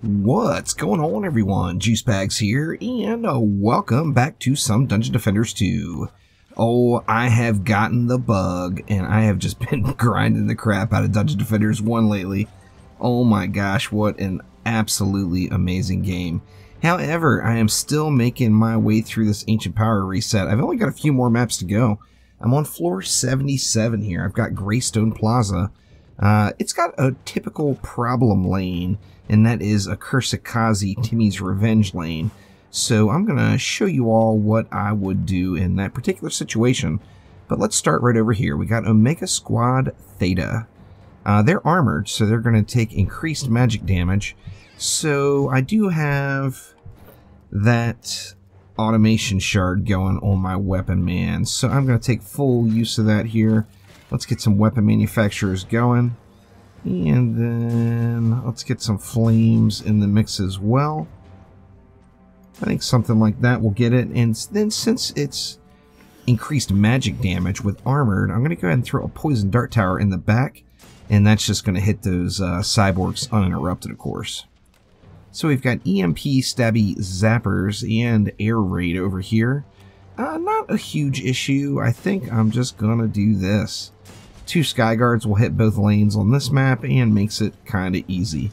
What's going on, everyone? Juicebags here, and welcome back to some Dungeon Defenders 2. Oh, I have gotten the bug, and I have just been grinding the crap out of Dungeon Defenders 1 lately. Oh my gosh, what an absolutely amazing game. However, I am still making my way through this Ancient Power reset. I've only got a few more maps to go. I'm on floor 77 here. I've got Greystone Plaza. It's got a typical problem lane, and that is a Kursakazi Timmy's Revenge lane. So I'm going to show you all what I would do in that particular situation. But let's start right over here. We got Omega Squad Theta. They're armored, so they're going to take increased magic damage. So I do have that automation shard going on my weapon man. So I'm going to take full use of that here. Let's get some weapon manufacturers going. And then let's get some flames in the mix as well. I think something like that will get it. And then since it's increased magic damage with armored, I'm going to go ahead and throw a poison dart tower in the back. And that's just going to hit those cyborgs uninterrupted, of course. So we've got EMP, stabby zappers, and air raid over here. Not a huge issue. I think I'm just going to do this. 2 sky guards will hit both lanes on this map and makes it kind of easy.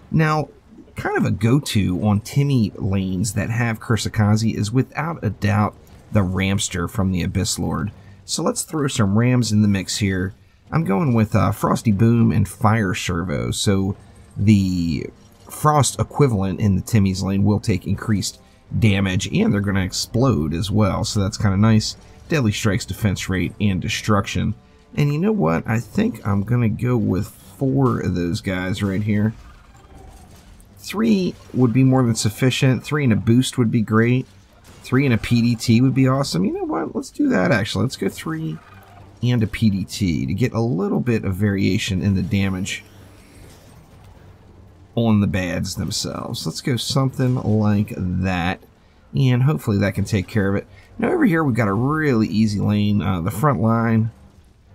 Now, kind of a go-to on Timmy lanes that have Kursakazi is without a doubt the Ramster from the Abyss Lord. So let's throw some Rams in the mix here. I'm going with Frosty Boom and Fire Servo. So the Frost equivalent in the Timmy's lane will take increased damage, and they're going to explode as well. So that's kind of nice. Deadly Strikes, defense rate, and destruction. And you know what? I think I'm going to go with 4 of those guys right here. 3 would be more than sufficient. 3 and a boost would be great. 3 and a PDT would be awesome. You know what? Let's do that, actually. Let's go 3 and a PDT to get a little bit of variation in the damage on the bads themselves. Let's go something like that. And hopefully that can take care of it. Now over here we've got a really easy lane. The front line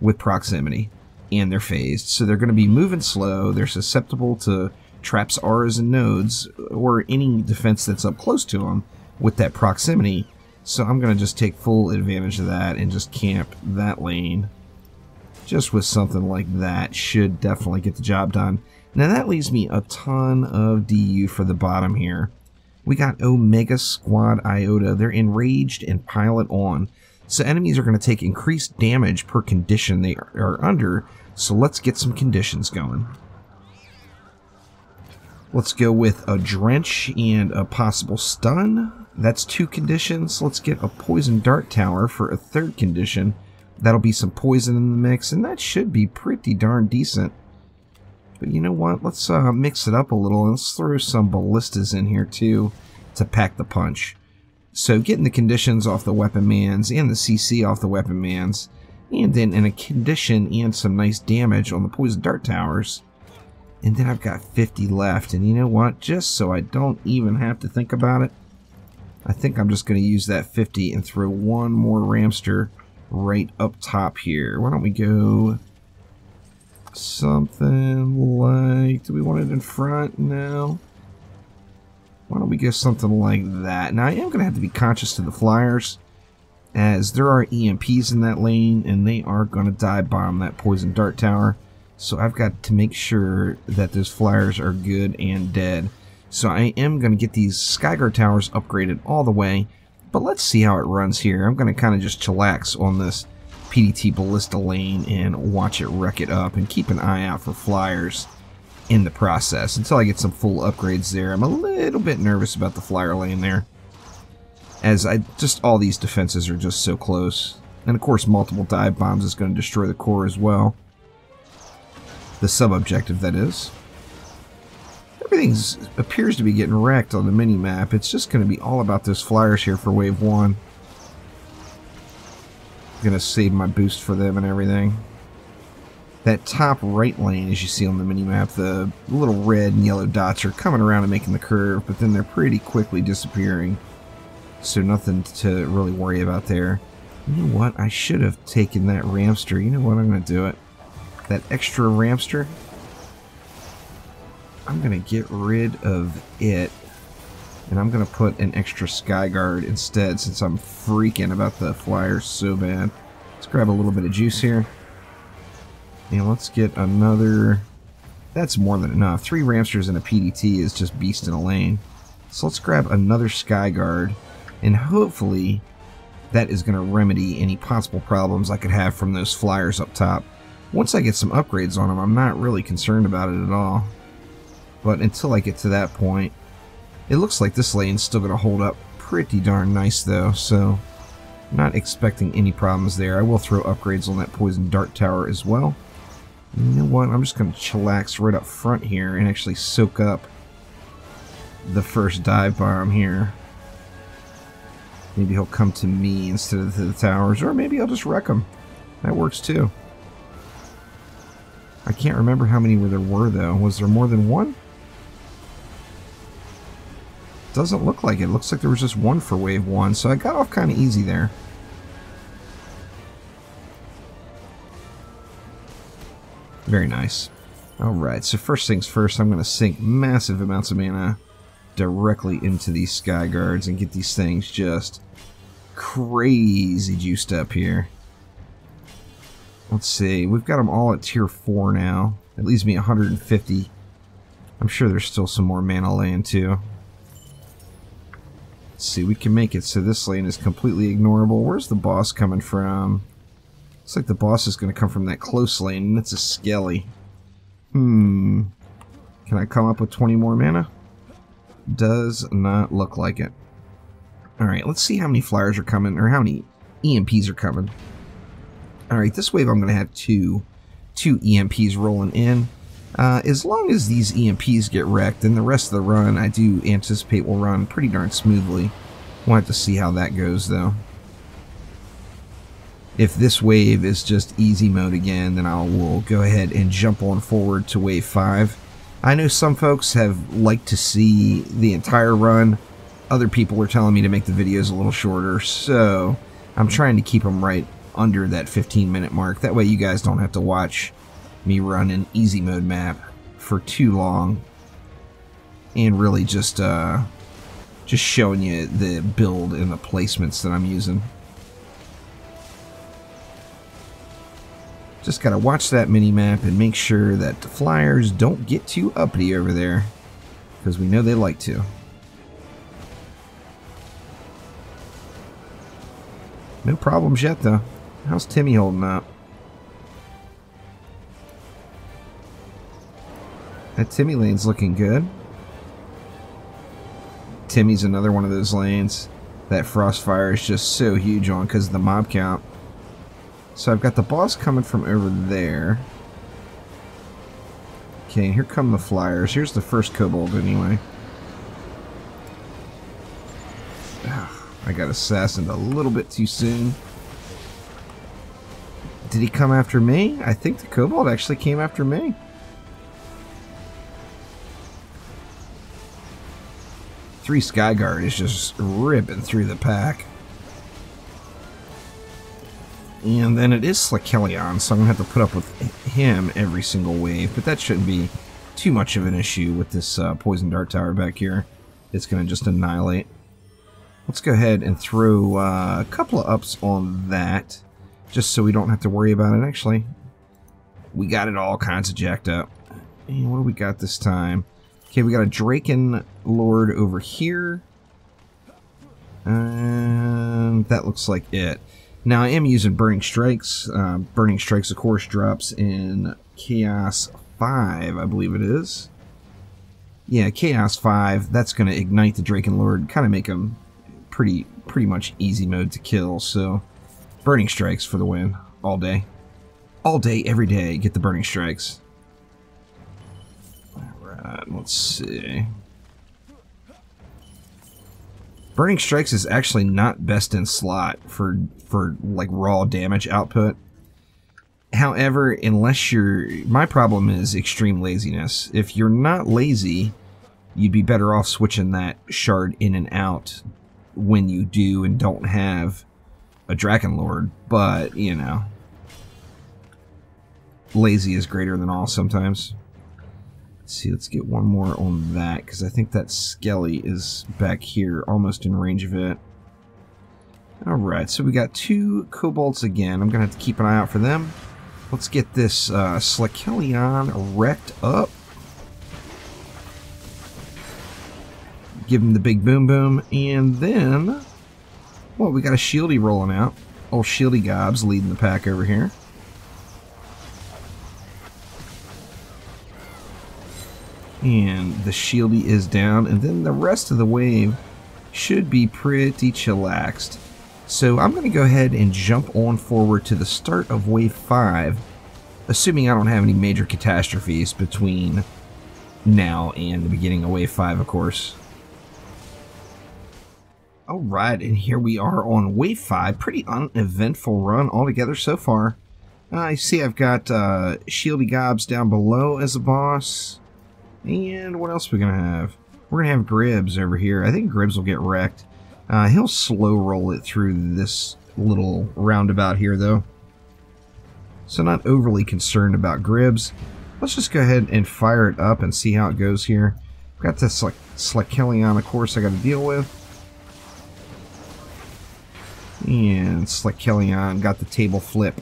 with proximity, and they're phased, so they're going to be moving slow. They're susceptible to traps, auras, and nodes, or any defense that's up close to them with that proximity. So I'm going to just take full advantage of that and just camp that lane. Just with something like that should definitely get the job done. Now that leaves me a ton of DU for the bottom here. We got Omega Squad Iota. They're enraged and pilot on. So enemies are going to take increased damage per condition they are under. So let's get some conditions going. Let's go with a drench and a possible stun. That's 2 conditions. Let's get a poison dart tower for a 3rd condition. That'll be some poison in the mix, and that should be pretty darn decent. But you know what? Let's mix it up a little, and let's throw some ballistas in here too to pack the punch. So getting the conditions off the weapon mans and the CC off the weapon mans, and then in a condition and some nice damage on the poison dart towers. And then I've got 50 left, and you know what? Just so I don't even have to think about it, I think I'm just going to use that 50 and throw one more Ramster right up top here. Why don't we go something like, do we want it in front now? Why don't we go something like that? Now I am going to have to be conscious to the flyers, as there are EMPs in that lane, and they are going to dive bomb that poison dart tower. So I've got to make sure that those flyers are good and dead. So I am going to get these Skyguard towers upgraded all the way, but let's see how it runs here. I'm going to kind of just chillax on this PDT Ballista lane and watch it wreck it up, and keep an eye out for flyers in the process until I get some full upgrades there. I'm a little bit nervous about the flyer lane there, as all these defenses are just so close. And of course multiple dive bombs is going to destroy the core as well. The sub-objective, that is. Everything appears to be getting wrecked on the mini-map. It's just going to be all about those flyers here for wave 1. I'm going to save my boost for them and everything. That top right lane, as you see on the mini-map, the little red and yellow dots are coming around and making the curve, but then they're pretty quickly disappearing. So nothing to really worry about there. You know what? I should have taken that Ramster. You know what? I'm going to do it. That extra Ramster. I'm going to get rid of it. And I'm going to put an extra sky guard instead since I'm freaking about the flyers so bad. Let's grab a little bit of juice here. And let's get another... That's more than enough. 3 Ramsters and a PDT is just beast in a lane. So let's grab another sky guard. And hopefully that is going to remedy any possible problems I could have from those flyers up top. Once I get some upgrades on them, I'm not really concerned about it at all. But until I get to that point, it looks like this lane's still going to hold up pretty darn nice though, so I'm not expecting any problems there. I will throw upgrades on that poison dart tower as well. You know what, I'm just going to chillax right up front here and actually soak up the first dive bomb here. Maybe he'll come to me instead of to the towers, or maybe I'll just wreck him. That works too. I can't remember how many there were though. Was there more than one? Doesn't look like it. Looks like there was just one for wave 1, so I got off kind of easy there. Very nice. Alright, so first things first, I'm going to sink massive amounts of mana directly into these sky guards and get these things just crazy juiced up here. Let's see, we've got them all at tier 4 now. That leaves me 150. I'm sure there's still some more mana laying too. Let's see, we can make it so this lane is completely ignorable. Where's the boss coming from? Looks like the boss is going to come from that close lane, and it's a Skelly. Can I come up with 20 more mana? Does not look like it. Alright, let's see how many flyers are coming, or how many EMPs are coming. Alright, this wave I'm going to have two EMPs rolling in. As long as these EMPs get wrecked, then the rest of the run I do anticipate will run pretty darn smoothly. We'll have to see how that goes though. If this wave is just easy mode again, then I will go ahead and jump on forward to wave 5. I know some folks have liked to see the entire run. Other people are telling me to make the videos a little shorter, so I'm trying to keep them right under that 15-minute mark. That way you guys don't have to watch me run an easy mode map for too long, and really just showing you the build and the placements that I'm using. Just gotta watch that mini map and make sure that the flyers don't get too uppity over there, because we know they like to. No problems yet though. How's Timmy holding up? That Timmy lane's looking good. Timmy's another one of those lanes that Frostfire is just so huge on because of the mob count. So I've got the boss coming from over there. Okay, here come the flyers. Here's the first kobold anyway. I got assassined a little bit too soon. Did he come after me? I think the kobold actually came after me. Three Skyguard is just ripping through the pack. And then it is Slikelion, so I'm going to have to put up with him every single wave. But that shouldn't be too much of an issue with this Poison Dart Tower back here. It's going to just annihilate. Let's go ahead and throw a couple of ups on that, just so we don't have to worry about it. Actually, we got it all kinds of jacked up. And what do we got this time? Okay, we got a Draken Lord over here. And that looks like it. Now, I am using Burning Strikes. Burning Strikes, of course, drops in Chaos 5, I believe it is. Yeah, Chaos 5. That's going to ignite the Draken Lord, kind of make him pretty much easy mode to kill. So, Burning Strikes for the win. All day. All day, every day, get the Burning Strikes. Alright, let's see. Burning Strikes is actually not best in slot for like raw damage output. However, unless you're... My problem is extreme laziness. If you're not lazy, you'd be better off switching that shard in and out when you do and don't have a Draken Lord. But, you know, lazy is greater than all sometimes. Let's see, let's get one more on that, because I think that Skelly is back here, almost in range of it. Alright, so we got 2 kobolds again. I'm going to have to keep an eye out for them. Let's get this Slakelion wrecked up. Give him the big boom boom, and then, well, we got a Shieldy rolling out. Old Shieldy Gobs leading the pack over here. And the Shieldy is down, and then the rest of the wave should be pretty chillaxed. So I'm going to go ahead and jump on forward to the start of wave 5, assuming I don't have any major catastrophes between now and the beginning of wave 5, of course. Alright, and here we are on wave 5. Pretty uneventful run altogether so far. I see I've got Shieldy Gobs down below as a boss. And what else are we going to have? We're going to have Gribbs over here. I think Gribbs will get wrecked. He'll slow roll it through this little roundabout here, though. So not overly concerned about Gribbs. Let's just go ahead and fire it up and see how it goes here. Got this Slakelion, of course, I got to deal with. And Slakelion got the table flip.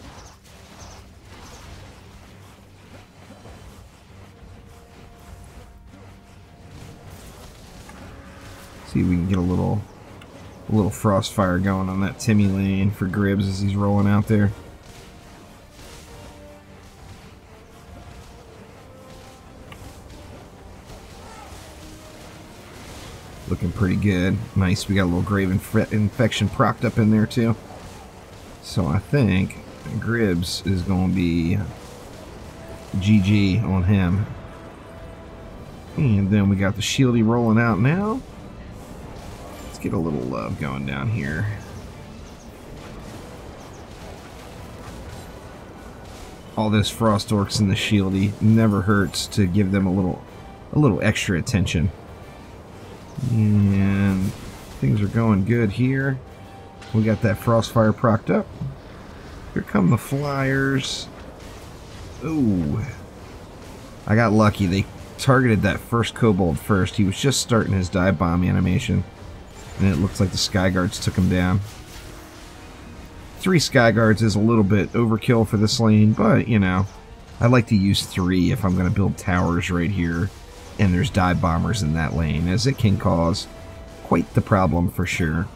See if we can get a little frostfire going on that Timmy lane for Gribbs as he's rolling out there. Looking pretty good. Nice, we got a little grave infection procced up in there too. So I think Gribbs is going to be GG on him. And then we got the Shieldy rolling out now. Get a little love going down here. All those frost orcs and the Shieldy never hurts to give them a little extra attention. And things are going good here. We got that frostfire procced up. Here come the flyers. Ooh, I got lucky. They targeted that first kobold first. He was just starting his dive bomb animation. And it looks like the Skyguards took him down. 3 Skyguards is a little bit overkill for this lane, but, you know, I like to use 3 if I'm going to build towers right here, and there's dive bombers in that lane, as it can cause quite the problem for sure.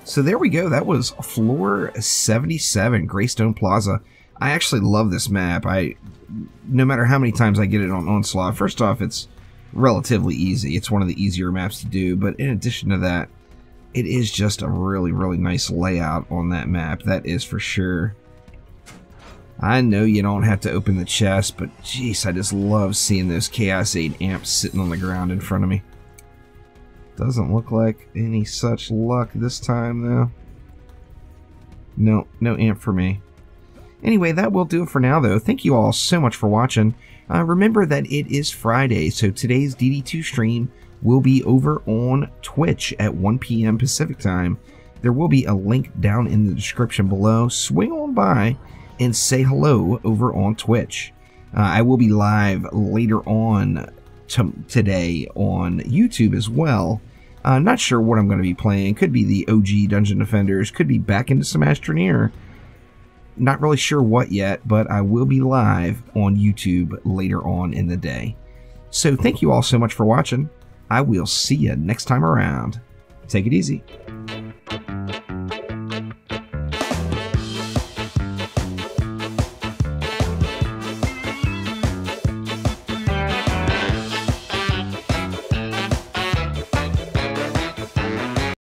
So there we go. That was floor 77, Greystone Plaza. I actually love this map. No matter how many times I get it on Onslaught, first off, it's relatively easy. It's one of the easier maps to do, but in addition to that, it is just a really, really nice layout on that map. That is for sure. I know you don't have to open the chest, but jeez, I just love seeing those Chaos 8 amps sitting on the ground in front of me. Doesn't look like any such luck this time, though. No amp for me. Anyway, that will do it for now, though. Thank you all so much for watching. Remember that it is Friday, so today's DD2 stream will be over on Twitch at 1 p.m. Pacific time. There will be a link down in the description below. Swing on by and say hello over on Twitch. I will be live later on today on YouTube as well. Not sure what I'm going to be playing. Could be the OG Dungeon Defenders. Could be back into some Astroneer. Not really sure what yet, but I will be live on YouTube later on in the day. So thank you all so much for watching. I will see you next time around. Take it easy.